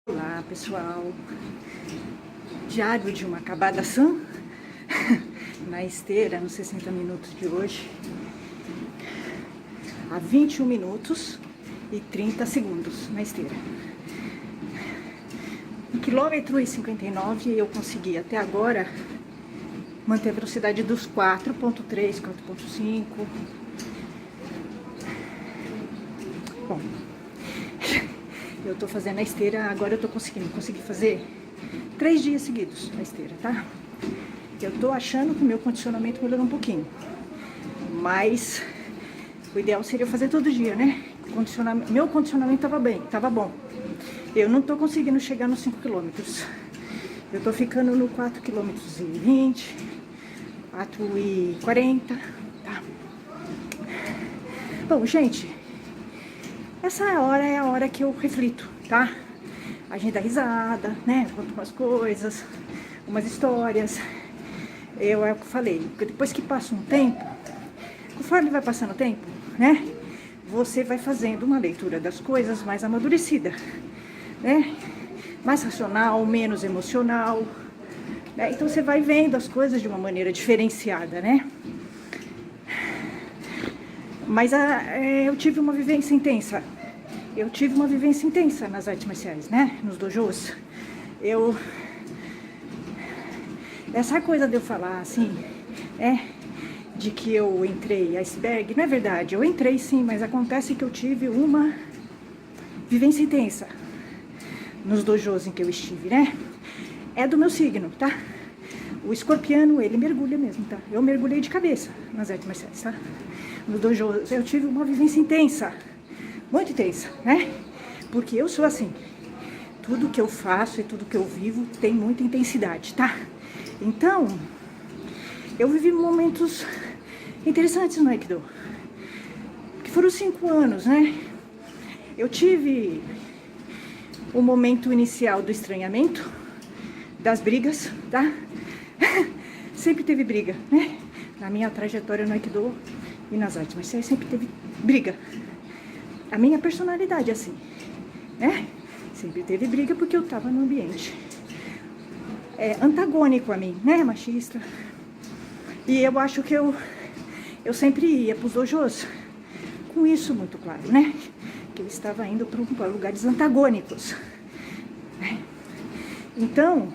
Olá pessoal, diário de uma acabadação na esteira nos 60 minutos de hoje, a 21 minutos e 30 segundos na esteira. 1,59 km eu consegui até agora manter a velocidade dos 4,3, 4,5. Bom, eu tô fazendo a esteira, agora eu tô consegui fazer 3 dias seguidos a esteira, tá? Eu tô achando que o meu condicionamento melhorou um pouquinho, mas o ideal seria fazer todo dia, né? Meu condicionamento tava bom. Eu não tô conseguindo chegar nos 5 km. Eu tô ficando no 4,20 km, 4,40 km, tá? Bom, gente, essa hora é a hora que eu reflito, tá? A gente dá risada, né? Conta umas coisas, umas histórias. É o que eu falei, porque depois que passa um tempo, conforme vai passando o tempo, né? Você vai fazendo uma leitura das coisas mais amadurecida, né? Mais racional, menos emocional, né? Então você vai vendo as coisas de uma maneira diferenciada, né? Mas eu tive uma vivência intensa. Eu tive uma vivência intensa nas artes marciais, né? Nos dojos. Essa coisa de eu falar assim, de que eu entrei iceberg, não é verdade. Eu entrei sim, mas acontece que eu tive uma vivência intensa nos dojos em que eu estive, né? É do meu signo, tá? O escorpiano, ele mergulha mesmo, tá? Eu mergulhei de cabeça nas artes marciais, tá? Nos dojos eu tive uma vivência intensa, muito intensa, né? Porque eu sou assim, tudo que eu faço e tudo que eu vivo tem muita intensidade, tá? Então, eu vivi momentos interessantes no Aikido, que foram 5 anos, né? Eu tive o momento inicial do estranhamento, das brigas, tá? Sempre teve briga, né? Na minha trajetória no Aikido e nas artes marciais sempre teve briga. A minha personalidade é assim, né? Sempre teve briga porque eu tava no ambiente antagônico a mim, né? Machista. E eu acho que eu sempre ia pros dojos com isso muito claro, né? Que eu estava indo para lugares antagônicos, né? Então,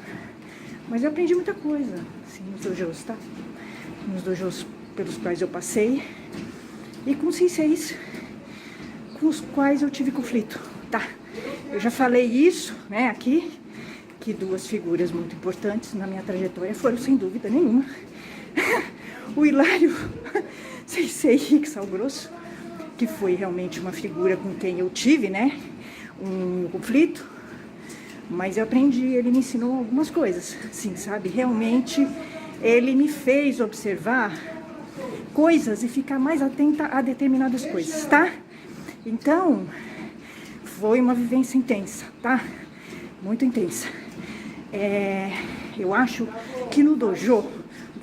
mas eu aprendi muita coisa, assim, nos dojos, tá? Nos dojos pelos quais eu passei e com senseis com os quais eu tive conflito, tá? Eu já falei isso, né, aqui, que 2 figuras muito importantes na minha trajetória foram, sem dúvida nenhuma, o Hilário Sensei Riksal Grosso, que foi realmente uma figura com quem eu tive, né, um conflito, mas eu aprendi, ele me ensinou algumas coisas, sim, sabe? Realmente, ele me fez observar coisas e ficar mais atenta a determinadas coisas, tá? Então, foi uma vivência intensa, tá? Muito intensa. Eu acho que no dojo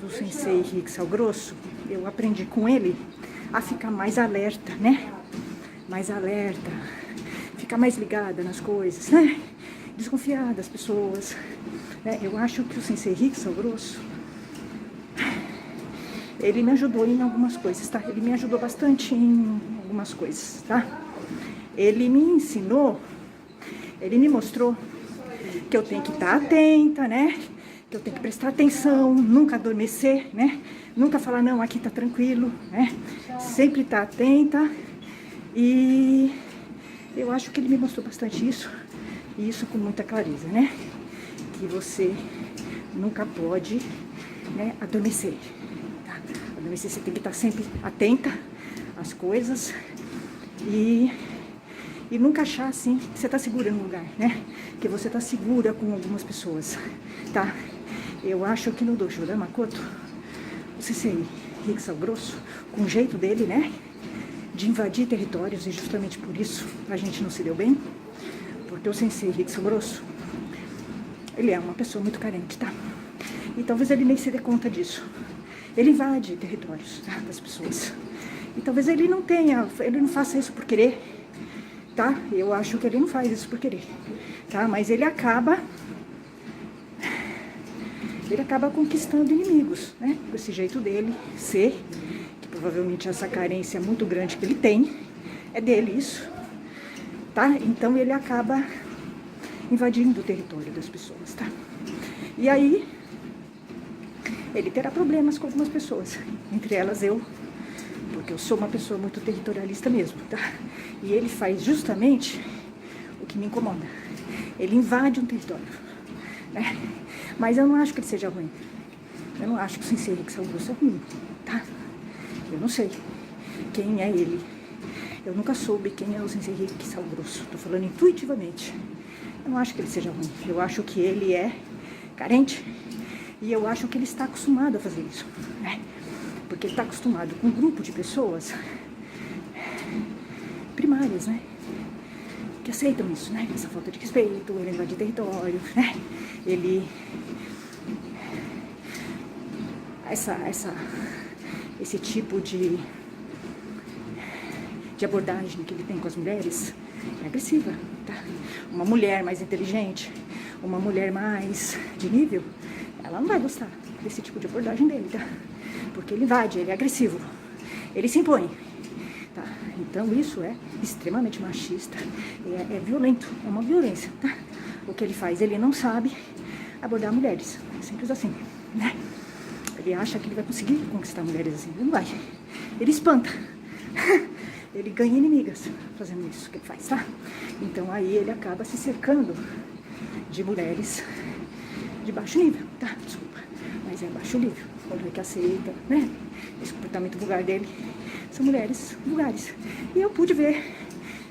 do Sensei Riksal Grosso, eu aprendi com ele a ficar mais alerta, né? Mais alerta, ficar mais ligada nas coisas, né? Desconfiar das pessoas, né? Eu acho que o Sensei Riksal Grosso, ele me ajudou em algumas coisas, tá? Ele me ajudou bastante em algumas coisas, tá? Ele me ensinou, ele me mostrou que eu tenho que estar atenta, né? Que eu tenho que prestar atenção, nunca adormecer, né? Nunca falar, não, aqui tá tranquilo, né? Sempre estar atenta. E eu acho que ele me mostrou bastante isso, e isso com muita clareza, né? Que você nunca pode, né, adormecer. Você tem que estar sempre atenta às coisas e nunca achar assim que você está segura no lugar, né? Que você está segura com algumas pessoas, tá? Eu acho que no dojo da Makoto, o Sensei Riksal Grosso, com o jeito dele, né? De invadir territórios, e justamente por isso a gente não se deu bem, porque o Sensei Riksal Grosso, ele é uma pessoa muito carente, tá? E talvez ele nem se dê conta disso. Ele invade territórios, tá, das pessoas. E talvez ele não faça isso por querer, tá? Eu acho que ele não faz isso por querer, tá? Mas ele acaba conquistando inimigos, né? Com esse jeito dele ser, que provavelmente essa carência muito grande que ele tem, é dele isso, tá? Então ele acaba invadindo o território das pessoas, tá? E aí, ele terá problemas com algumas pessoas, entre elas eu, porque eu sou uma pessoa muito territorialista mesmo, tá? E ele faz justamente o que me incomoda. Ele invade um território, né? Mas eu não acho que ele seja ruim. Eu não acho que o Sensei Henrique Salgrosso é ruim, tá? Eu não sei quem é ele. Eu nunca soube quem é o Sensei Henrique Salgrosso. Tô falando intuitivamente. Eu não acho que ele seja ruim. Eu acho que ele é carente. E eu acho que ele está acostumado a fazer isso, né? Porque ele está acostumado com um grupo de pessoas primárias, né? Que aceitam isso, né? Essa falta de respeito, ele invade território, né? Ele... Esse tipo de abordagem que ele tem com as mulheres é agressiva, tá? Uma mulher mais inteligente, uma mulher mais de nível, ela não vai gostar desse tipo de abordagem dele, tá? Porque ele invade, ele é agressivo, ele se impõe, tá? Então isso é extremamente machista, é violento, é uma violência, tá? O que ele faz, ele não sabe abordar mulheres, simples assim, né? Ele acha que ele vai conseguir conquistar mulheres assim, ele não vai, ele espanta, ele ganha inimigas fazendo isso que ele faz, tá? Então aí ele acaba se cercando de mulheres de baixo nível, tá? Desculpa, mas é baixo nível. Quando é que aceita, né? Esse comportamento vulgar dele são mulheres vulgares. E eu pude ver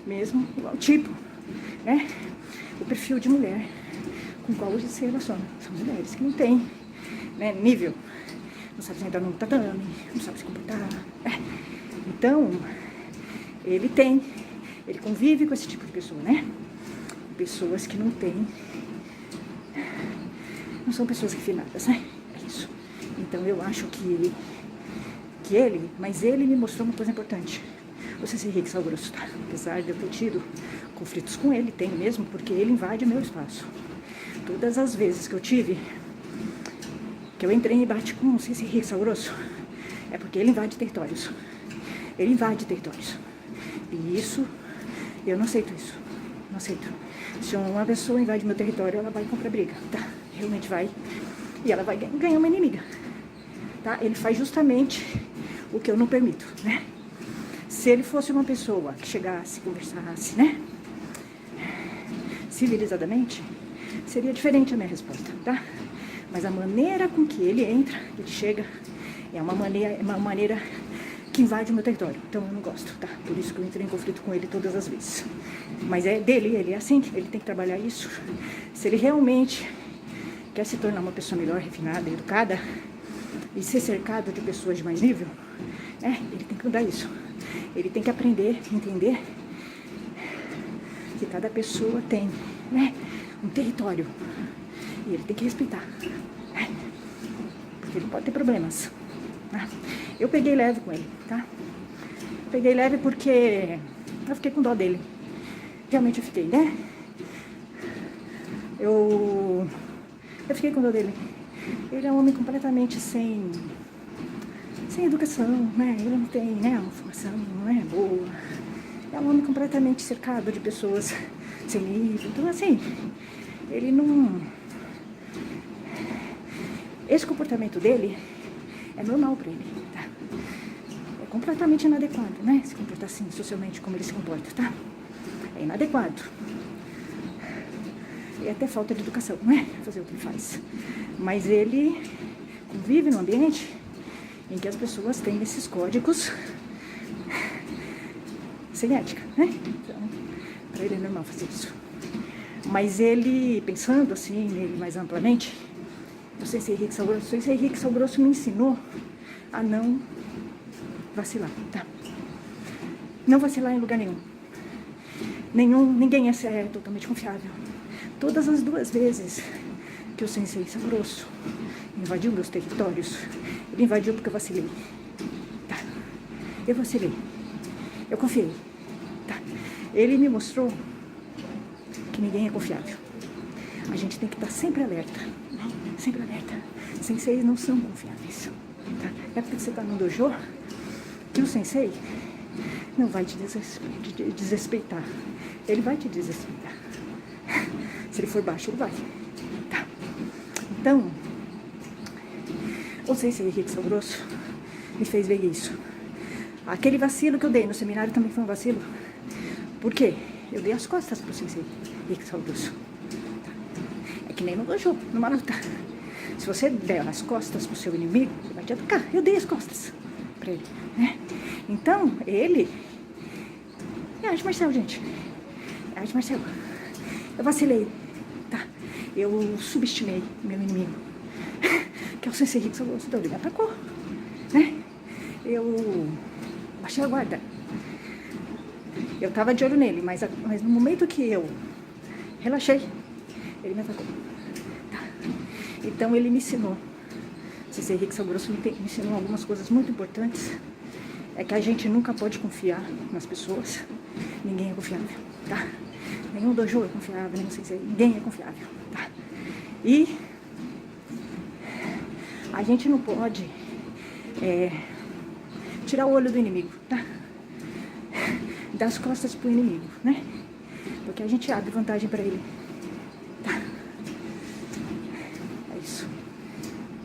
mesmo o tipo, né? O perfil de mulher com qual hoje se relaciona. São mulheres que não têm, né, nível, não sabem sentar no tatame, não sabem se comportar. Então, ele convive com esse tipo de pessoa, né? Pessoas que não têm, não são pessoas refinadas, né? É isso. Então eu acho mas ele me mostrou uma coisa importante. O Sensei Henrique Salgrosso, tá? Apesar de eu ter tido conflitos com ele, tenho mesmo, porque ele invade meu espaço. Todas as vezes que eu entrei em embate com o Sensei Henrique Salgrosso, é porque ele invade territórios. Ele invade territórios. E isso, eu não aceito isso. Não aceito. Se uma pessoa invade meu território, ela vai comprar briga, tá? Realmente vai. E ela vai ganhar uma inimiga, tá? Ele faz justamente o que eu não permito, né? Se ele fosse uma pessoa que chegasse, conversasse, né? Civilizadamente, seria diferente a minha resposta, tá? Mas a maneira com que ele entra, ele chega, é uma maneira que invade o meu território. Então eu não gosto, tá? Por isso que eu entrei em conflito com ele todas as vezes. Mas é dele, ele é assim, ele tem que trabalhar isso. Se ele realmente quer se tornar uma pessoa melhor, refinada, educada, e ser cercado de pessoas de mais nível, ele tem que mudar isso. Ele tem que aprender, entender que cada pessoa tem, né, um território. E ele tem que respeitar, né? Porque ele pode ter problemas, tá? Eu peguei leve com ele, tá? Peguei leve porque eu fiquei com dó dele. Realmente eu fiquei, né? Eu fiquei com dó dele. Ele é um homem completamente sem educação, né? Ele não tem, né, uma formação, não é boa. É um homem completamente cercado de pessoas sem nível. Então, assim, ele não... Esse comportamento dele é normal pra ele, tá? É completamente inadequado, né? Se comportar assim, socialmente, como ele se comporta, tá? É inadequado. E até falta de educação, não é? Fazer o que ele faz. Mas ele convive num ambiente em que as pessoas têm esses códigos sem ética, né? Então, pra ele é normal fazer isso. Mas ele, pensando assim, nele mais amplamente, o Sensei Henrique Salgrosso me ensinou a não vacilar, tá? Não vacilar em lugar nenhum. Ninguém é totalmente confiável. Todas as 2 vezes que o Sensei Salgrosso invadiu meus territórios, ele invadiu porque eu vacilei, tá? Eu vacilei. Eu confiei, tá? Ele me mostrou que ninguém é confiável. A gente tem que estar sempre alerta, né? Sempre alerta. Senseis não são confiáveis, tá? É porque você está no dojo que o sensei não vai te desrespeitar. Ele vai te desrespeitar. Se ele for baixo, ele vai. Tá? Então, o sensei Rick Grosso me fez ver isso. Aquele vacilo que eu dei no seminário também foi um vacilo. Por quê? Eu dei as costas pro sensei Rick Grosso. Tá? É que nem no dojo, numa luta. Se você der as costas pro seu inimigo, ele vai te atacar. Eu dei as costas pra ele, né? Então, ele... É arte marcial, gente. É arte marcial. Eu vacilei, tá? Eu subestimei meu inimigo, que é o sensei Rick Grosso. Então ele me atacou, né? Eu baixei a guarda. Eu tava de olho nele, mas no momento que eu relaxei, ele me atacou. Tá? Então ele me ensinou. O sensei Rick Grosso me ensinou algumas coisas muito importantes. É que a gente nunca pode confiar nas pessoas. Ninguém é confiável, tá? Nenhum dojo é confiável, nenhum sensei, ninguém é confiável, tá? E a gente não pode tirar o olho do inimigo, tá? Dar as costas pro inimigo, né? Porque a gente abre vantagem pra ele, tá? É isso.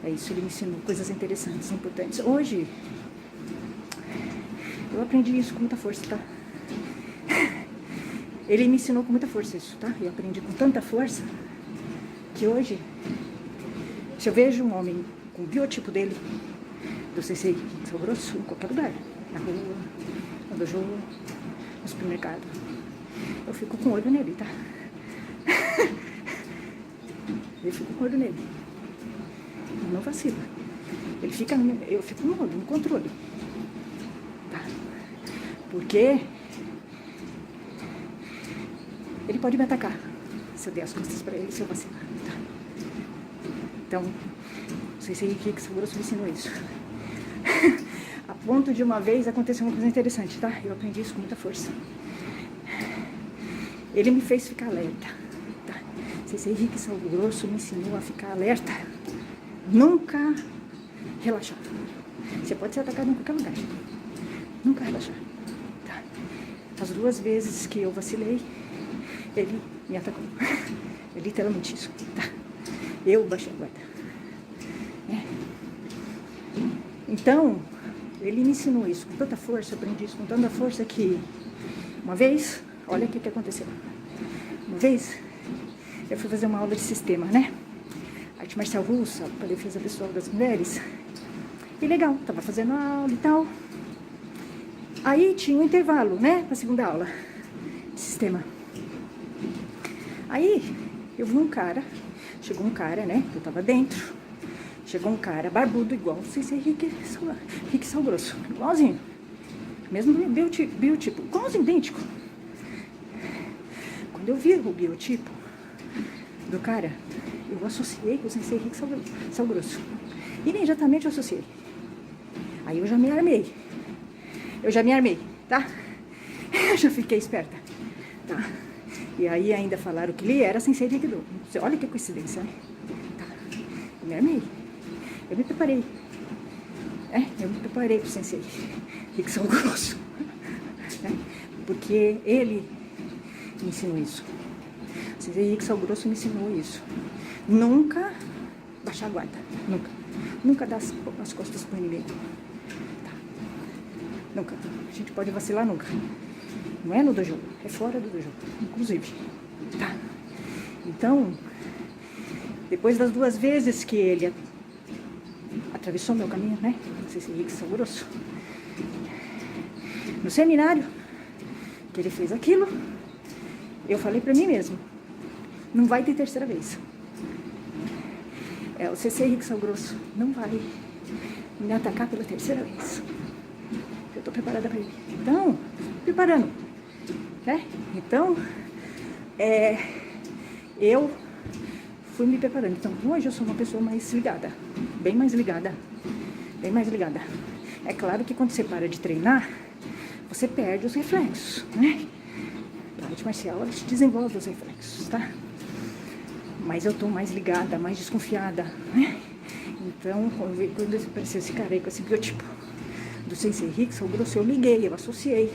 É isso, ele me ensinou coisas interessantes, importantes. Hoje, eu aprendi isso com muita força, tá? Ele me ensinou com muita força isso, tá? Eu aprendi com tanta força que hoje, se eu vejo um homem com o biotipo dele, do sensei Rick Grosso, em qualquer lugar, na rua, no dojo, no supermercado, eu fico com o olho nele, tá? Eu fico com o olho nele. Eu não vacilo. Eu fico no controle. Tá? Porque ele pode me atacar se eu der as costas pra ele, se eu vacilar. Tá? Então, o sensei Rick Grosso me ensinou isso. A ponto de uma vez aconteceu uma coisa interessante, tá? Eu aprendi isso com muita força. Ele me fez ficar alerta, tá? O sensei Rick Grosso me ensinou a ficar alerta. Nunca relaxar. Você pode ser atacado em qualquer lugar. Nunca relaxar, tá? As 2 vezes que eu vacilei, ele me atacou. É literalmente isso, tá? Eu baixei a guarda. Então, ele me ensinou isso com tanta força, eu aprendi isso com tanta força que uma vez, olha o que aconteceu. Uma vez, eu fui fazer uma aula de sistema, né? Arte marcial russa, para defesa pessoal das mulheres. E legal, tava fazendo aula e tal. Aí tinha um intervalo, né, pra segunda aula de sistema. Aí, eu vi um cara, chegou um cara, né, eu tava dentro. Chegou um cara barbudo, igual o sensei Rick Grosso, igualzinho. Mesmo biotipo, igualzinho, idêntico. Quando eu vi o biotipo do cara, eu associei com o sensei Rick Grosso. Imediatamente eu associei. Aí eu já me armei, tá? Eu já fiquei esperta, tá? E aí ainda falaram que ele era sensei Rick Grosso. Olha que coincidência, né? Tá? Eu me armei. Eu me preparei. Eu me preparei pro sensei Rick Grosso. Né? Porque ele me ensinou isso. O sensei Rick Grosso me ensinou isso. Nunca baixar a guarda. Nunca. Nunca dar as costas pro inimigo. Tá? Nunca. A gente pode vacilar nunca. Não é no dojo, é fora do dojo, inclusive. Tá? Então, depois das 2 vezes que ele atravessou meu caminho, né? Não sei se Rick Grosso. No seminário, que ele fez aquilo, eu falei pra mim mesmo, não vai ter terceira vez. O sensei Rick Grosso não vai me atacar pela terceira vez. Eu tô preparada pra ele. Então, preparando, né? Então, eu fui me preparando. Então, hoje eu sou uma pessoa mais ligada, bem mais ligada. É claro que quando você para de treinar, você perde os reflexos, né? arte marcial, ela te desenvolve os reflexos, tá? Mas eu tô mais ligada, mais desconfiada, né? Então, quando apareceu esse cara aí com esse biotipo do Sensei Rickson Grosso, eu liguei, eu associei,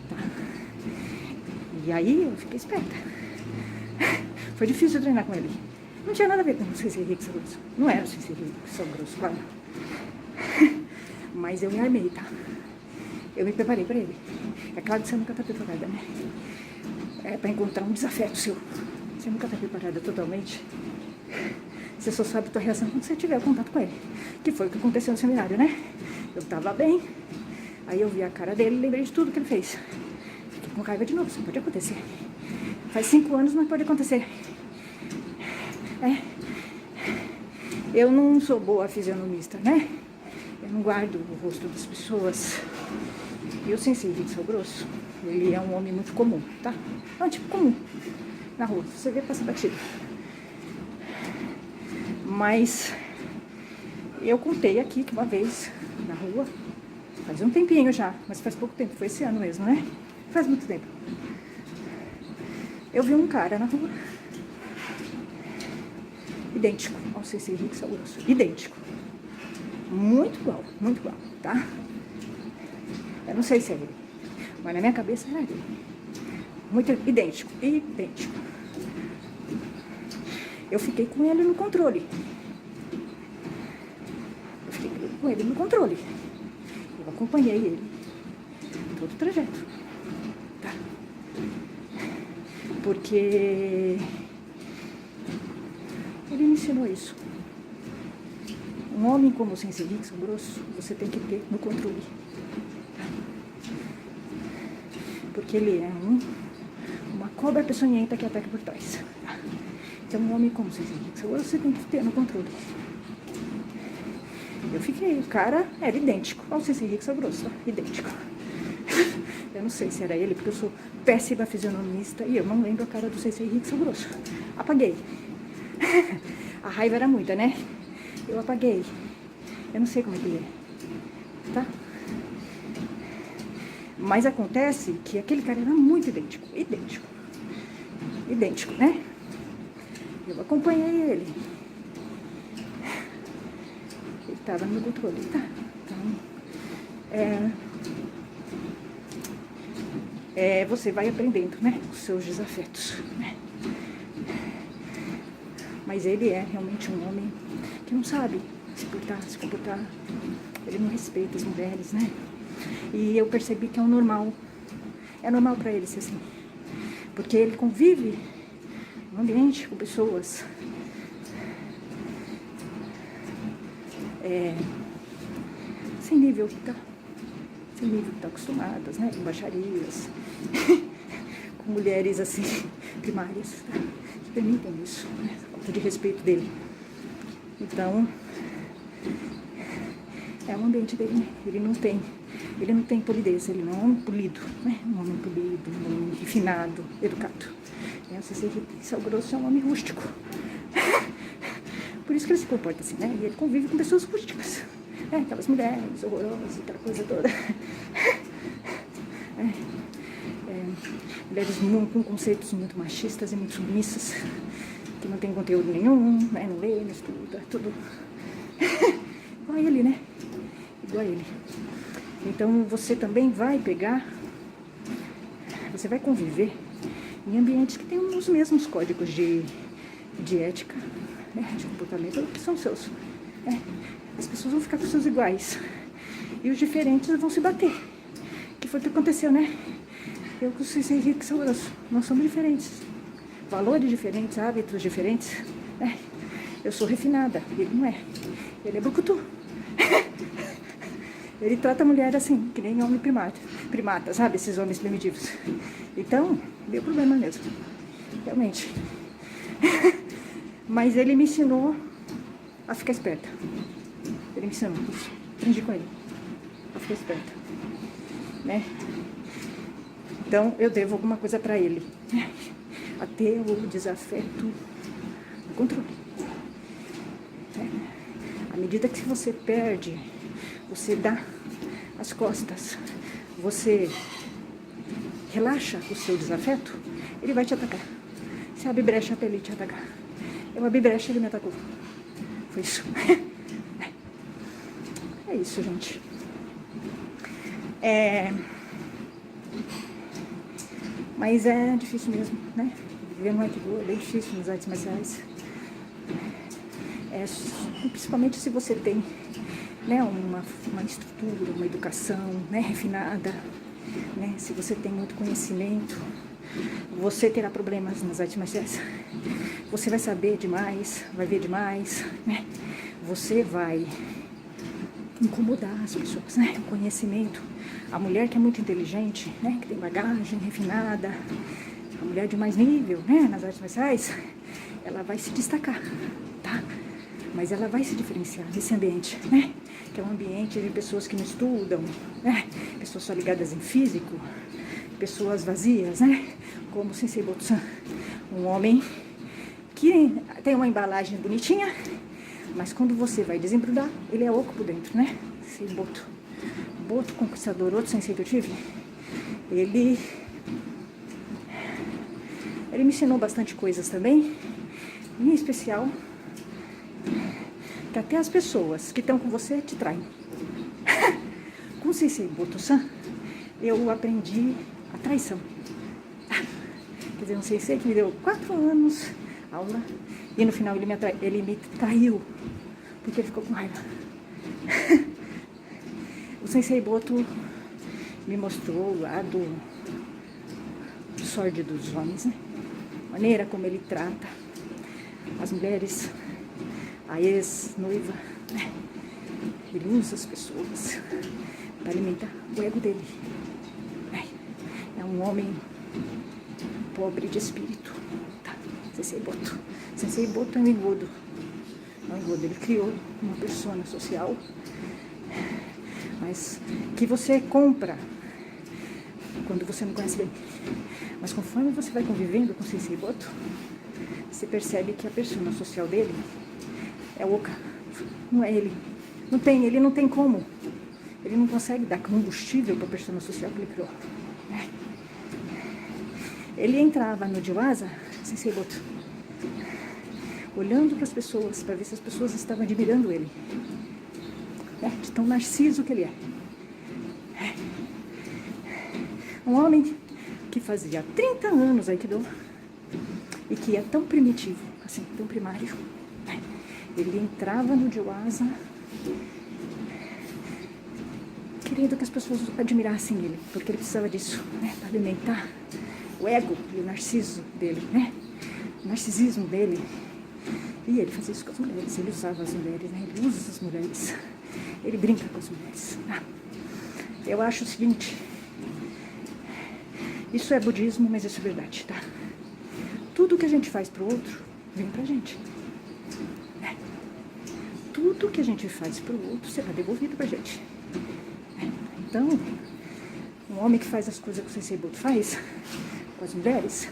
tá? E aí eu fiquei esperta. Foi difícil treinar com ele. Não tinha nada a ver com o Sensei Rickson Grosso. Não era o Sensei Rickson Grosso, claro. Mas eu me armei, tá? Eu me preparei pra ele. É claro que você nunca tá preparada, né? É pra encontrar um desafeto seu. Você nunca tá preparada totalmente. Você só sabe a tua reação quando você tiver contato com ele. Que foi o que aconteceu no seminário, né? Eu tava bem. Aí eu vi a cara dele e lembrei de tudo que ele fez. Fiquei com raiva de novo, isso não pode acontecer. Faz 5 anos, não pode acontecer. Eu não sou boa fisionomista, né? Eu não guardo o rosto das pessoas. E o Sensei Rickson Grosso, ele é um homem muito comum, tá? É um tipo comum na rua, você vê, passa batido. Mas eu contei aqui que uma vez na rua, faz um tempinho já, mas faz pouco tempo, foi esse ano mesmo, né? Faz muito tempo. Eu vi um cara na rua, idêntico ao Sensei Rickson Grosso, idêntico. Muito igual, tá? Eu não sei se é ele, mas na minha cabeça era ele. Muito idêntico. Eu fiquei com ele no controle. Eu acompanhei ele todo o trajeto, tá? Porque ele me ensinou isso. Um homem como o Sensei Rickson Grosso, você tem que ter no controle. Tá? Porque ele é uma cobra peçonhenta que ataca por trás. Tá? Então, um homem como o Sensei Rickson Grosso, você tem que ter no controle. Eu fiquei, o cara era idêntico ao Sensei Rickson Grosso, tá? Idêntico. Eu não sei se era ele, porque eu sou péssima fisionomista e eu não lembro a cara do Sensei Rickson Grosso. Apaguei. A raiva era muita, né? Eu apaguei. Eu não sei como é que ele é, tá? Mas acontece que aquele cara era muito idêntico, né? Eu acompanhei ele. Ele estava no meu controle, tá? Então, você vai aprendendo, né? Os seus desafetos, né? Mas ele é realmente um homem que não sabe se comportar. Ele não respeita as mulheres, né? E eu percebi que é normal pra ele ser assim. Porque ele convive no ambiente com pessoas sem nível, tá? Sem nível, tá acostumadas, né? Com baixarias, com mulheres assim, primárias, tá? Que permitem isso, né? Falta de respeito dele. Então, é o ambiente dele, né? Ele não tem polidez, ele não é um polido, né? Um homem polido, um homem refinado, educado. O Sensei Rickson Grosso é um homem rústico. Por isso que ele se comporta assim, né? E ele convive com pessoas rústicas. Aquelas mulheres horrorosas, aquela coisa toda. Mulheres com conceitos muito machistas e muito submissas, que não tem conteúdo nenhum, né? Não lê, não estuda, tudo. Igual a ele, né? Igual a ele. Então você também vai você vai conviver em ambientes que têm os mesmos códigos de ética, né? De comportamento que são seus. As pessoas vão ficar com seus iguais. E os diferentes vão se bater. Que foi o que aconteceu, né? Eu com o Sensei Rickson Grosso, nós somos diferentes. Valores diferentes, hábitos diferentes. Eu sou refinada, ele não é. Ele é brucutu. Ele trata a mulher assim, que nem homem primata, sabe? Esses homens primitivos. Então, deu problema mesmo. Realmente. Mas ele me ensinou a ficar esperta. Ele me ensinou isso. Aprendi com ele. A ficar esperta. Né? Então, eu devo alguma coisa pra ele. A ter o desafeto no controle. À medida que você perde, você dá as costas, você relaxa o seu desafeto, ele vai te atacar. Você abre brecha para ele te atacar. Eu abri brecha, ele me atacou. Foi isso. É isso, gente. Mas é difícil mesmo, né? Viver no Aikido é bem difícil nas artes marciais. Principalmente se você tem, né, uma estrutura, uma educação, né, refinada, né? Se você tem muito conhecimento, você terá problemas nas artes marciais. Você vai saber demais, vai ver demais, né? Você vai incomodar as pessoas, né? O conhecimento. A mulher que é muito inteligente, né? Que tem bagagem refinada, a mulher de mais nível, né? Nas artes marciais, ela vai se destacar, tá? Mas ela vai se diferenciar nesse ambiente, né? Que é um ambiente de pessoas que não estudam, né? Pessoas só ligadas em físico, pessoas vazias, né? Como o Sensei Botsan, um homem que tem uma embalagem bonitinha, mas quando você vai desembrulhar, ele é oco por dentro, né? Esse Boto Conquistador, outro sensei que eu tive, ele me ensinou bastante coisas também, em especial que até as pessoas que estão com você te traem. Com o Sensei Boto-san, eu aprendi a traição. Quer dizer, um sensei que me deu 4 anos aula e no final ele me traiu porque ele ficou com raiva. O Sensei Boto me mostrou o lado sórdido dos homens, né? A maneira como ele trata as mulheres, a ex-noiva, né? Ele usa as pessoas para alimentar o ego dele. É um homem pobre de espírito, tá? Sensei Boto. Sensei Boto é um engodo. É um engodo. Ele criou uma persona social, mas que você compra quando você não conhece bem. Mas conforme você vai convivendo com o Sensei Boto, você percebe que a persona social dele é oca. Não é ele. Ele não tem como. Ele não consegue dar combustível para a persona social que ele criou. Ele entrava no Jiwasa, Sensei Boto, olhando para as pessoas, para ver se as pessoas estavam admirando ele. De tão narciso que ele é. Um homem que fazia 30 anos Aikido e que é tão primitivo, assim, tão primário. Ele entrava no Jiwasa querendo que as pessoas admirassem ele, porque ele precisava disso, né, para alimentar o ego e o narciso dele, né? O narcisismo dele. E ele fazia isso com as mulheres, ele usava as mulheres, né? Ele usa as mulheres, ele brinca com as mulheres. Eu acho o seguinte, isso é budismo, mas isso é verdade, tá? Tudo que a gente faz pro outro, vem pra gente. Tudo que a gente faz pro outro será devolvido pra gente. Então, um homem que faz as coisas que o Sensei Boto faz com as mulheres,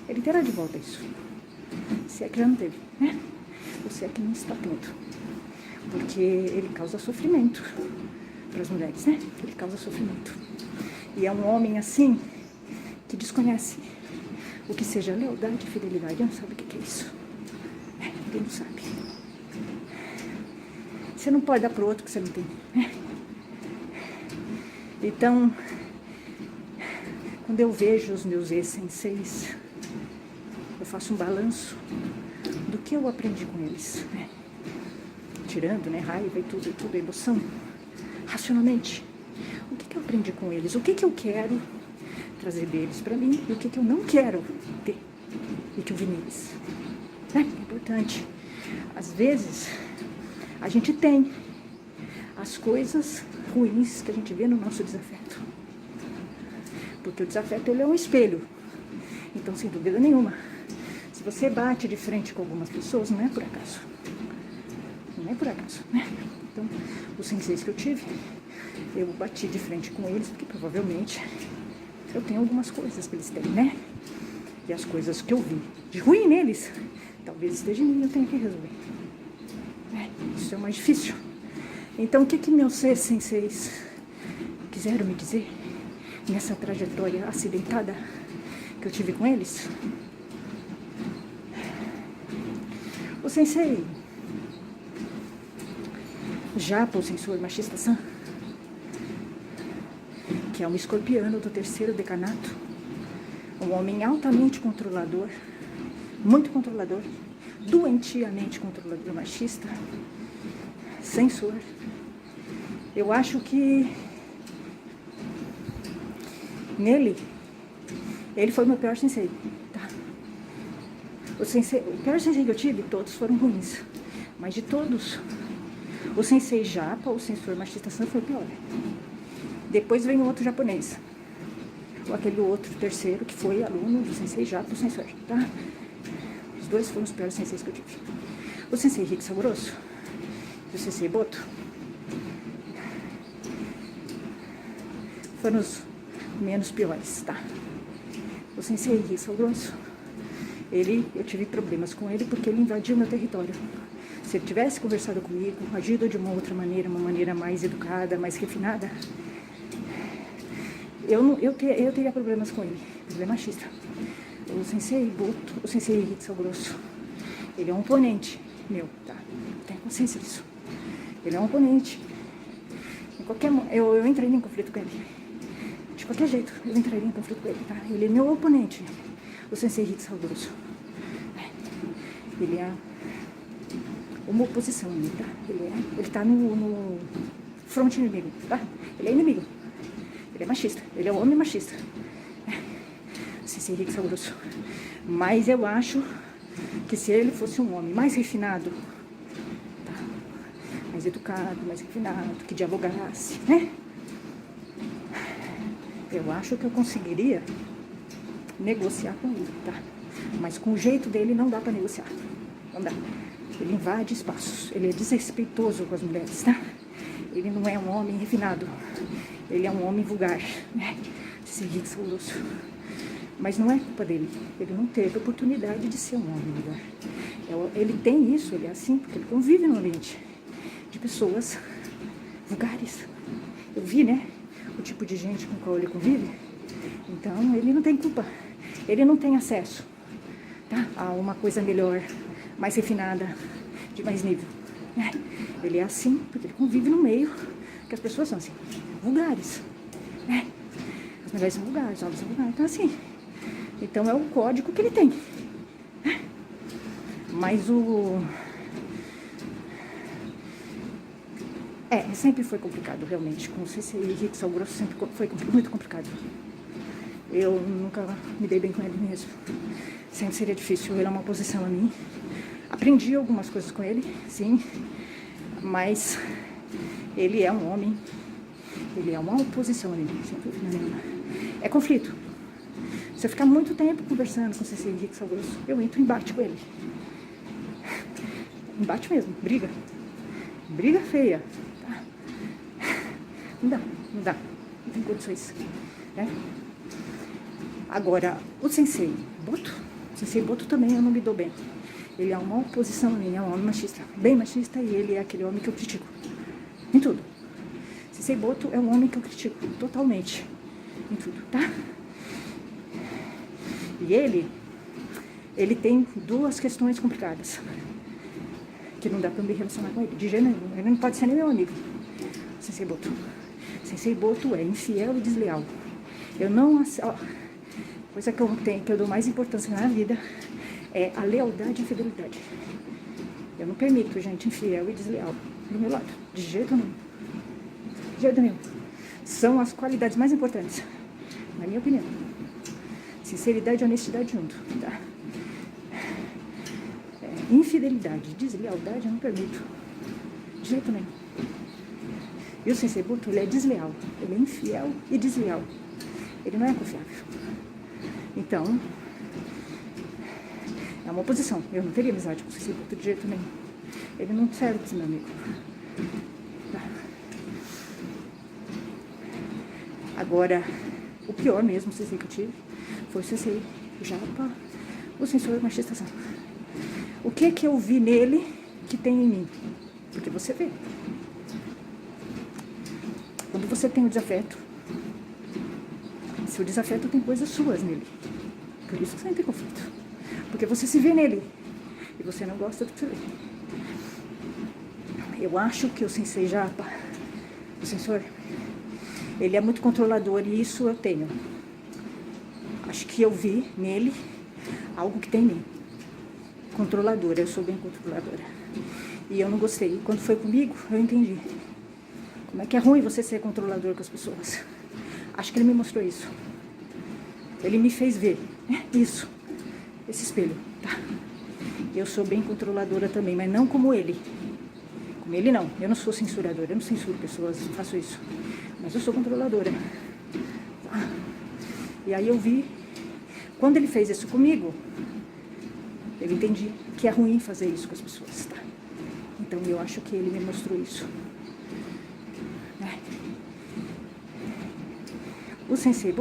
ele terá de volta isso. Se é que já não teve, né? Ou se é que não está tendo. Porque ele causa sofrimento para as mulheres, né? Ele causa sofrimento. E é um homem assim que desconhece o que seja lealdade e fidelidade. Ele não sabe o que é isso. Ele não sabe. Você não pode dar pro outro que você não tem, né? Então, quando eu vejo os meus ex-senseis, eu faço um balanço do que eu aprendi com eles, né? Tirando, né, raiva e tudo, emoção, racionalmente. O que eu aprendi com eles? O que eu quero trazer deles para mim e o que eu não quero ter e que eu vi neles. É importante. Às vezes, a gente tem as coisas ruins que a gente vê no nosso desafeto. Porque o desafeto, ele é um espelho. Então, sem dúvida nenhuma, se você bate de frente com algumas pessoas, não é por acaso. Não é por acaso, né? Então, os senseis que eu tive, eu bati de frente com eles, porque provavelmente eu tenho algumas coisas que eles têm, né? E as coisas que eu vi de ruim neles, talvez esteja em mim, eu tenho que resolver. Isso é o mais difícil. Então, o que meus senseis quiseram me dizer? nessa trajetória acidentada que eu tive com eles. O sensei Japa, o sensor machista San, que é um escorpiano do 3º decanato, um homem altamente controlador, muito controlador, doentiamente controlador machista, censor. Eu acho que nele, ele foi o meu pior sensei, tá? O pior sensei que eu tive, todos foram ruins, mas de todos, o sensei Japa, o sensor machista San, foi o pior. Depois vem o outro japonês, ou aquele outro terceiro que foi aluno do sensei Japa, o sensor, tá? Os dois foram os piores senseis que eu tive. O sensei Rick Saboroso e o sensei Boto foram os menos piores, tá? O sensei Rick Saboroso, eu tive problemas com ele porque ele invadiu meu território. Se ele tivesse conversado comigo, agido de uma outra maneira, uma maneira mais educada, mais refinada, eu teria problemas com ele. Ele é machista. O sensei Boto, o sensei Rick Saboroso, ele é um oponente meu, tá? Tenho consciência disso. Ele é um oponente. Eu entraria em conflito com ele. De qualquer jeito, eu entraria em conflito com ele, tá? Ele é meu oponente. O sensei Rick Saboroso. Ele é uma oposição a mim, tá? Ele tá no fronte inimigo, tá? Ele é inimigo. Ele é machista. Ele é um homem machista. Sensei Rick Saboroso. Mas eu acho que se ele fosse um homem mais refinado, tá? Mais educado, mais refinado, que dialogasse, né? Eu acho que eu conseguiria negociar com ele, tá? Mas com o jeito dele não dá pra negociar. Não dá. Ele invade espaços. Ele é desrespeitoso com as mulheres, tá? Ele não é um homem refinado. Ele é um homem vulgar, né? Sensei Rick Saboroso. Mas não é culpa dele. Ele não teve oportunidade de ser um homem vulgar. Ele tem isso, ele é assim, porque ele convive no ambiente de pessoas vulgares. Eu vi, né? O tipo de gente com a qual ele convive. Então, ele não tem culpa. Ele não tem acesso, tá? A uma coisa melhor, mais refinada, de mais nível, né? Ele é assim, porque ele convive no meio que as pessoas são assim, vulgares, né? As mulheres são vulgares, os homens são vulgares, então assim. Então é o código que ele tem, né? Mas sempre foi complicado, realmente. Com o sensei Rick Saboroso sempre foi muito complicado. Eu nunca me dei bem com ele mesmo. Sempre seria difícil. Ele é uma oposição a mim. Aprendi algumas coisas com ele, sim. Mas ele é um homem. Ele é uma oposição a mim, sem dúvida nenhuma. É conflito. Se eu ficar muito tempo conversando com o sensei Rick Saboroso, eu entro em embate com ele. Embate mesmo, briga. Briga feia. Tá? Não dá. Não tem condições, né? Agora, o sensei Boto também eu não me dou bem. Ele é uma oposição a mim, é um homem machista, bem machista, e ele é aquele homem que eu critico em tudo. Sensei Boto é um homem que eu critico totalmente em tudo, tá? E ele tem duas questões complicadas que não dá pra me relacionar com ele, de jeito nenhum. Ele não pode ser nem meu amigo, Sensei Boto. Sensei Boto é infiel e desleal. Eu não... Coisa que eu dou mais importância na vida é a lealdade e a fidelidade. Eu não permito gente infiel e desleal do meu lado, de jeito nenhum. De jeito nenhum. São as qualidades mais importantes, na minha opinião. Sinceridade e honestidade junto, tá? Infidelidade, deslealdade eu não permito, de jeito nenhum. E o Sensei Boto, ele é desleal, ele é infiel e desleal. Ele não é confiável. Então, é uma oposição. Eu não teria amizade com o Sensei Boto de jeito nenhum. Ele não serve para ser meu amigo. Tá. Agora, o pior mesmo, o Sensei que eu tive, foi o Sensei Japa, o sensor machista. O que eu vi nele que tem em mim? Porque você vê. Quando você tem o desafeto, Se o desafeto tem coisas suas nele. Por isso que você entra em conflito. Porque você se vê nele. E você não gosta do que você vê. Eu acho que o Sensei Japa, o sensor, ele é muito controlador e isso eu tenho. Acho que eu vi nele algo que tem em mim. Controladora, eu sou bem controladora. E eu não gostei. Quando foi comigo, eu entendi. Como é que é ruim você ser controlador com as pessoas. Acho que ele me mostrou isso. Ele me fez ver, né? Isso. Esse espelho, tá? Eu sou bem controladora também, mas não como ele. Como ele não. Eu não sou censuradora, eu não censuro pessoas, não faço isso. Mas eu sou controladora. Tá? E aí eu vi, quando ele fez isso comigo, eu entendi que é ruim fazer isso com as pessoas, tá? Então eu acho que ele me mostrou isso. Né? O Sensei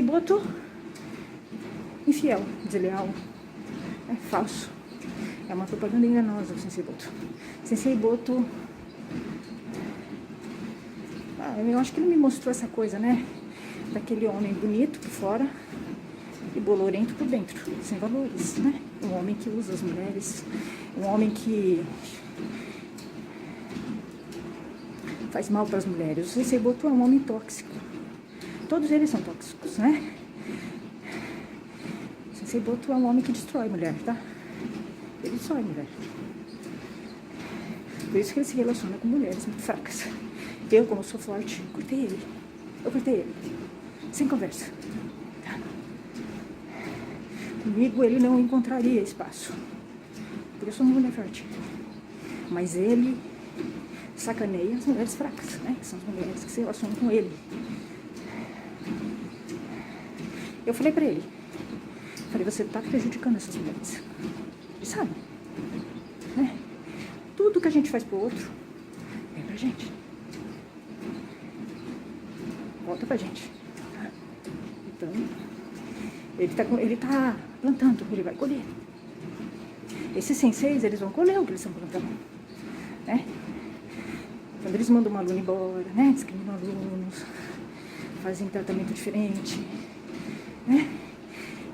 Boto, infiel, desleal, é falso. É uma propaganda enganosa o Sensei Boto. Sensei Boto, eu acho que ele me mostrou essa coisa, né? Daquele homem bonito por fora e bolorento por dentro, sem valores, né? Um homem que usa as mulheres, um homem que faz mal para as mulheres. O Sensei Boto é um homem tóxico. Todos eles são tóxicos, né? O Sensei Boto é um homem que destrói a mulher, tá? Ele destrói a mulher. Por isso que ele se relaciona com mulheres muito fracas. Eu, como sou forte, cortei ele. Eu cortei ele. Sem conversa. Tá? Comigo ele não encontraria espaço. Porque eu sou uma mulher forte. Mas ele sacaneia as mulheres fracas, né? Que são as mulheres que se relacionam com ele. Eu falei pra ele. Falei, você tá prejudicando essas mulheres. Ele sabe. Né? Tudo que a gente faz pro outro, vem pra gente. Volta pra gente. Tá? Então, ele tá plantando, ele vai colher. Esses senseis, eles vão colher o que eles estão plantando. Né? Quando eles mandam um aluno embora, né? Discriminam alunos, fazem tratamento diferente, né?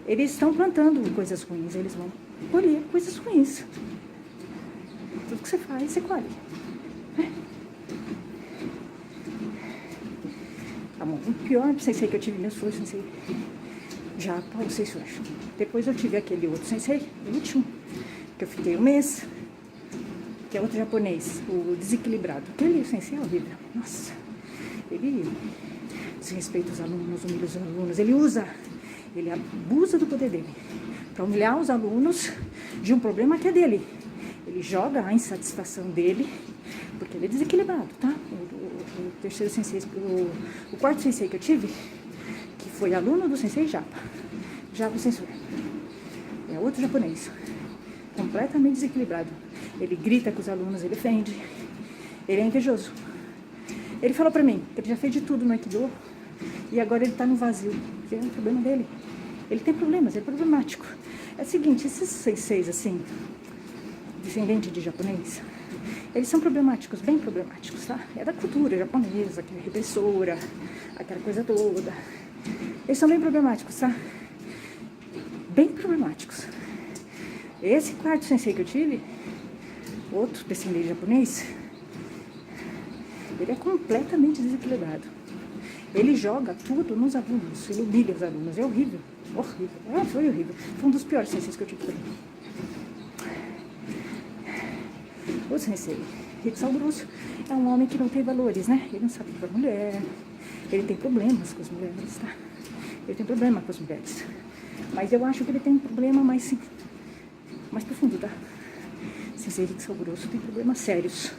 Eles estão plantando coisas ruins, eles vão colher coisas ruins. Tudo que você faz, você colhe. Né? Tá bom. O pior sensei que eu tive mesmo foi o Sensei Japa, o Sensei Sujo. Depois eu tive aquele outro sensei, o último, que eu fiquei um mês, que é outro japonês, o desequilibrado. Aquele sensei é horrível. Nossa, ele desrespeita os alunos, humilha os alunos, ele abusa do poder dele para humilhar os alunos de um problema que é dele. Ele joga a insatisfação dele, porque ele é desequilibrado, tá? O terceiro sensei, o quarto sensei que eu tive, que foi aluno do Sensei Japa, Japa Sensor, é outro japonês, completamente desequilibrado. Ele grita com os alunos, ele ofende, ele é invejoso. Ele falou pra mim que ele já fez de tudo no Aikido e agora ele tá no vazio, que é um problema dele. Ele tem problemas, é problemático. É o seguinte, esses senseis assim, descendente de japonês, eles são problemáticos, bem problemáticos, tá? É da cultura japonesa, aquela repressora, aquela coisa toda. Eles são bem problemáticos, tá? Bem problemáticos. Esse quarto sensei que eu tive, outro descendente japonês, ele é completamente desequilibrado. Ele joga tudo nos alunos, ele humilha os alunos, é horrível, horrível, foi horrível. Foi um dos piores senseis que eu tive por aí. O Sensei Hikusal Grosso é um homem que não tem valores, né? Ele não sabe para mulher, ele tem problemas com as mulheres, tá? Ele tem problema com as mulheres. Mas eu acho que ele tem um problema mais profundo, tá? Sensei Hikusal Grosso tem problemas sérios.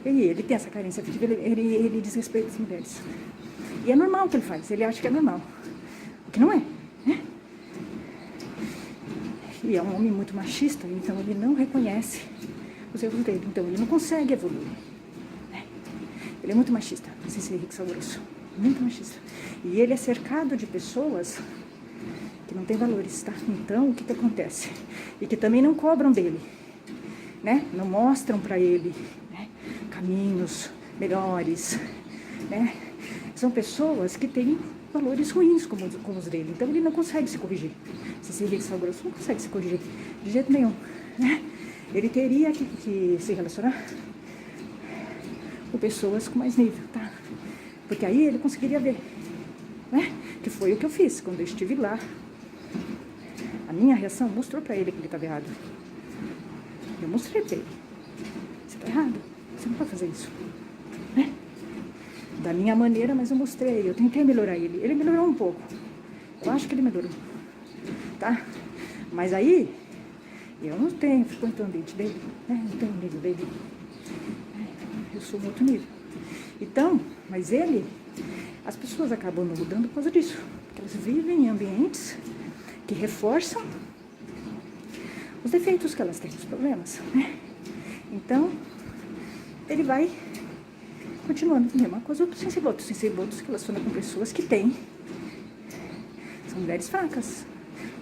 E ele tem essa carência afetiva, ele desrespeita as mulheres. E é normal o que ele faz, ele acha que é normal. O que não é, né? E é um homem muito machista, então ele não reconhece os erros dele. Então ele não consegue evoluir. Né? Ele é muito machista, Sensei Hikusal Grosso. Muito machista. E ele é cercado de pessoas que não têm valores, tá? Então o que acontece? E que também não cobram dele, né? Não mostram pra ele, né, caminhos melhores, né? são pessoas que têm valores ruins como os dele. Então ele não consegue se corrigir. Sensei sal grosso não consegue se corrigir de jeito nenhum, né? Ele teria que se relacionar com pessoas com mais nível, tá? Porque aí ele conseguiria ver, né? Que foi o que eu fiz quando eu estive lá. A minha reação mostrou pra ele que ele estava errado. Eu mostrei pra ele. Você tá errado. Você não pode fazer isso, né? Da minha maneira, mas eu mostrei. Eu tentei melhorar ele. Ele melhorou um pouco. Eu acho que ele melhorou, tá? Mas aí, eu não tenho frequentando o ambiente dele, né? Não tenho o nível dele. Eu sou um outro nível. Então, mas ele, as pessoas acabam não mudando por causa disso. Porque elas vivem em ambientes que reforçam os defeitos que elas têm, os problemas, né? Então, ele vai continuando a mesma coisa. Outros sensibotos se relacionam com pessoas que têm, são mulheres fracas,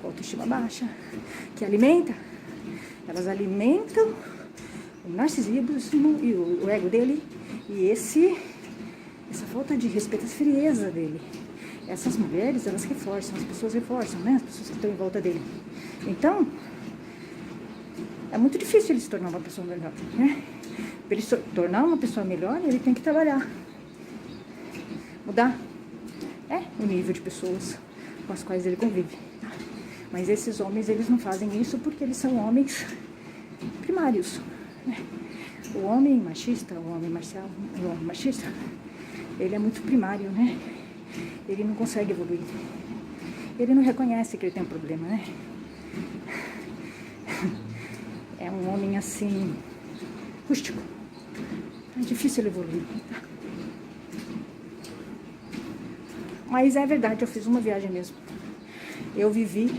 com autoestima baixa, que elas alimentam o narcisismo e o ego dele e essa falta de respeito, essa frieza dele. Essas mulheres, elas reforçam, as pessoas reforçam, né? As pessoas que estão em volta dele. Então, é muito difícil ele se tornar uma pessoa melhor, né? Para ele se tornar uma pessoa melhor, ele tem que trabalhar, mudar, o nível de pessoas com as quais ele convive. Tá? Mas esses homens, eles não fazem isso porque eles são homens primários, né? O homem machista, o homem marcial, o homem machista, ele é muito primário, né? Ele não consegue evoluir. Ele não reconhece que ele tem um problema, né? É um homem assim, rústico. É difícil ele evoluir. Tá? Mas é verdade, eu fiz uma viagem mesmo. Eu vivi.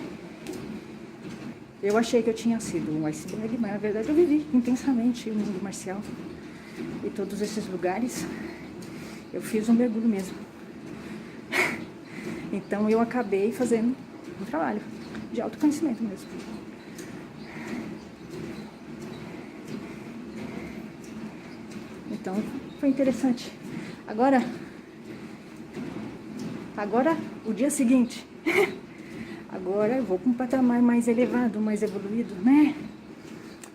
Eu achei que eu tinha sido um iceberg, mas na verdade eu vivi intensamente o mundo marcial. E todos esses lugares, eu fiz um mergulho mesmo. Então eu acabei fazendo um trabalho de autoconhecimento mesmo. Então foi interessante. Agora o dia seguinte, agora eu vou para um patamar mais elevado, mais evoluído, né?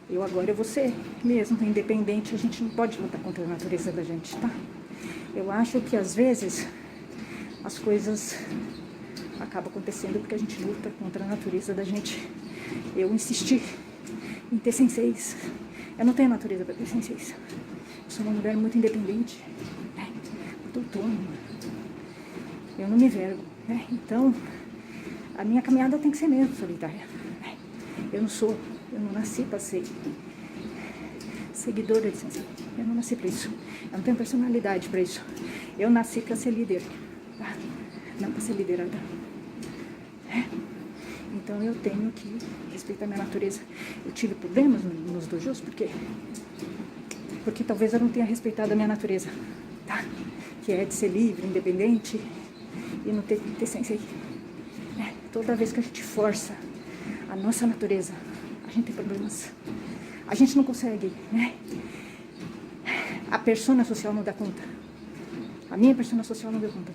Eu vou ser mesmo independente, a gente não pode lutar contra a natureza da gente, tá? Eu acho que às vezes as coisas acabam acontecendo porque a gente luta contra a natureza da gente. Eu insisti em ter senseis. Eu não tenho natureza para ter senseis. Eu sou uma mulher muito independente, né? Muito autônoma. Eu não me vergo, né? Então, a minha caminhada tem que ser mesmo solitária, né? Eu não nasci para ser seguidora de sensei. Eu não nasci para isso. Eu não tenho personalidade para isso. Eu nasci para ser líder, tá? Não para ser liderada. Então eu tenho que respeitar minha natureza. Eu tive problemas nos dojos porque talvez eu não tenha respeitado a minha natureza, tá? Que é de ser livre, independente e não ter sensei. Toda vez que a gente força a nossa natureza, a gente tem problemas. A gente não consegue, né? A persona social não dá conta. A minha persona social não deu conta.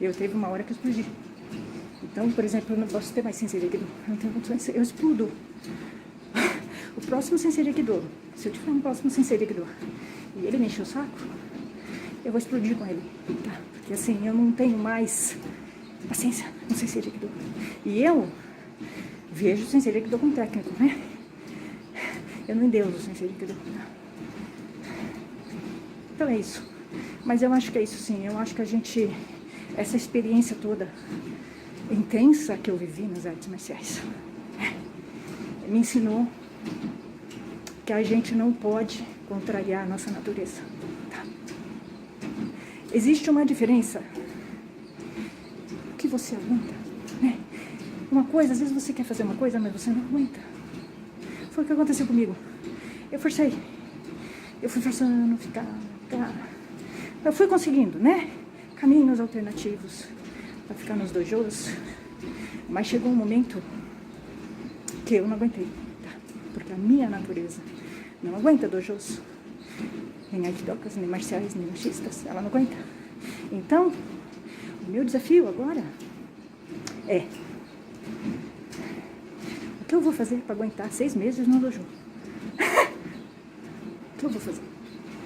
Eu teve uma hora que eu explodi. Então, por exemplo, eu não posso ter mais sensei de Aikido. Eu não tenho condições, eu explodo. O próximo sensei de Aikido, se eu tiver um próximo sensei de Aikido e ele me encher o saco, eu vou explodir com ele, tá? Porque assim, eu não tenho mais paciência com sensei de Aikido. E eu vejo o sensei de Aikido como técnico, né? Eu não endeuso o sensei de Aikido. Então é isso. Mas eu acho que é isso sim. Eu acho que a gente, essa experiência toda intensa que eu vivi nas artes marciais, me ensinou que a gente não pode contrariar a nossa natureza, tá? Existe uma diferença. O que você aguenta, né? Uma coisa, às vezes você quer fazer uma coisa, mas você não aguenta. Foi o que aconteceu comigo. Eu forcei. Eu fui forçando, eu fui conseguindo, né? Caminhos alternativos para ficar nos dojos. Mas chegou um momento que eu não aguentei, tá? Porque a minha natureza não aguenta dojos. Nem aikidokas, nem marciais, nem machistas. Ela não aguenta. Então, o meu desafio agora é: o que eu vou fazer para aguentar 6 meses no dojo? O que eu vou fazer?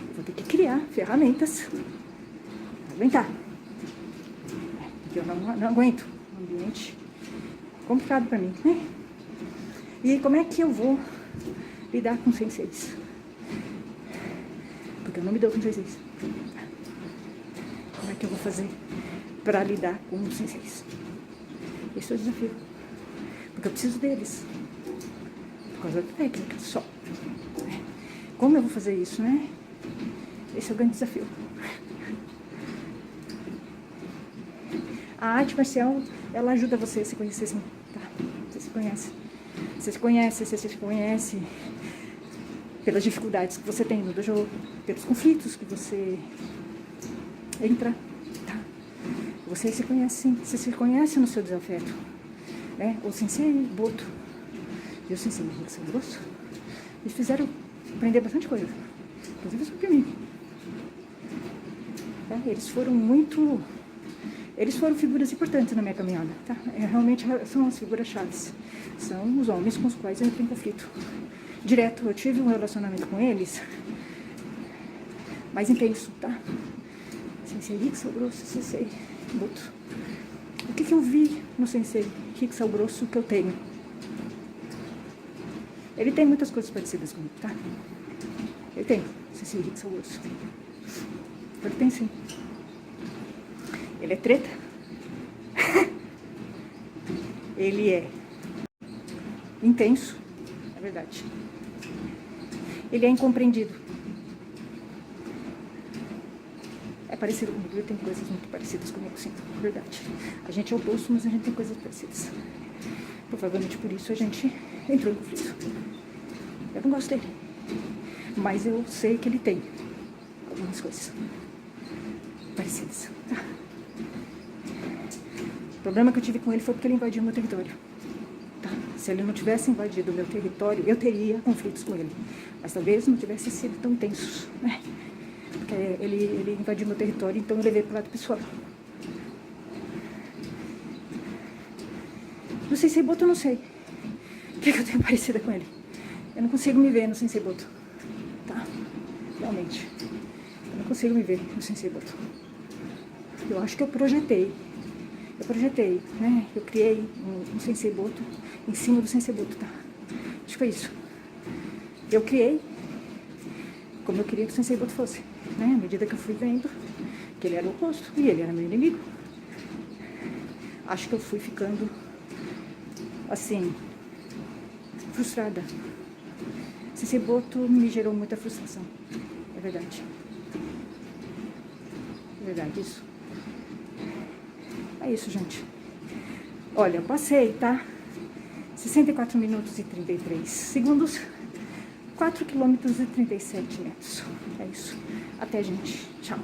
Eu vou ter que criar ferramentas para aguentar. Porque eu não aguento um ambiente complicado para mim, né? E como é que eu vou lidar com senseis? Porque eu não me dou com senseis. Como é que eu vou fazer para lidar com os senseis? Esse é o desafio. Porque eu preciso deles. Por causa da técnica só. Como eu vou fazer isso, né? Esse é o grande desafio. A arte marcial, ela ajuda você a se conhecer assim, tá? Você se conhece. Você se conhece pelas dificuldades que você tem no dojo, pelos conflitos que você entra, tá? Você se conhece sim, você se conhece no seu desafeto, né? O sensei Boto e o sensei Rickson Grosso, eles fizeram aprender bastante coisa, inclusive sobre mim. Tá? Eles foram figuras importantes na minha caminhada, tá? Realmente são as figuras chaves. São os homens com os quais eu entrei em conflito direto. Eu tive um relacionamento com eles mais intenso, tá? Sensei Rickson Grosso, Sensei Boto. O que eu vi no Sensei Rickson Grosso que eu tenho? Ele tem muitas coisas parecidas comigo, tá? Ele tem, Sensei Rickson Grosso. Ele tem sim. Ele é treta. Ele é intenso, é verdade. Ele é incompreendido. É parecido comigo, ele tem coisas muito parecidas comigo, sim, é verdade. A gente é oposto, mas a gente tem coisas parecidas. Provavelmente por isso a gente entrou em conflito. Eu não gosto dele, mas eu sei que ele tem algumas coisas parecidas, tá? O problema que eu tive com ele foi porque ele invadiu meu território, tá? Se ele não tivesse invadido o meu território, eu teria conflitos com ele. Mas talvez não tivesse sido tão tensos, né? Porque ele invadiu meu território, então eu levei para o lado pessoal. No Sensei Boto eu não sei o que eu tenho parecida com ele. Eu não consigo me ver no Sensei Boto, tá? Realmente. Eu não consigo me ver no Sensei Boto. Eu acho que eu projetei, né? Eu criei um Sensei Boto em cima do Sensei Boto, tá? Acho que foi isso. Eu criei como eu queria que o Sensei Boto fosse, né? À medida que eu fui vendo que ele era o oposto e ele era meu inimigo, acho que eu fui ficando, assim, frustrada. Sensei Boto me gerou muita frustração, é verdade. É verdade isso. É isso, gente. Olha, eu passei, tá? 64 minutos e 33 segundos, 4 quilômetros e 37 metros. É isso. Até, gente. Tchau.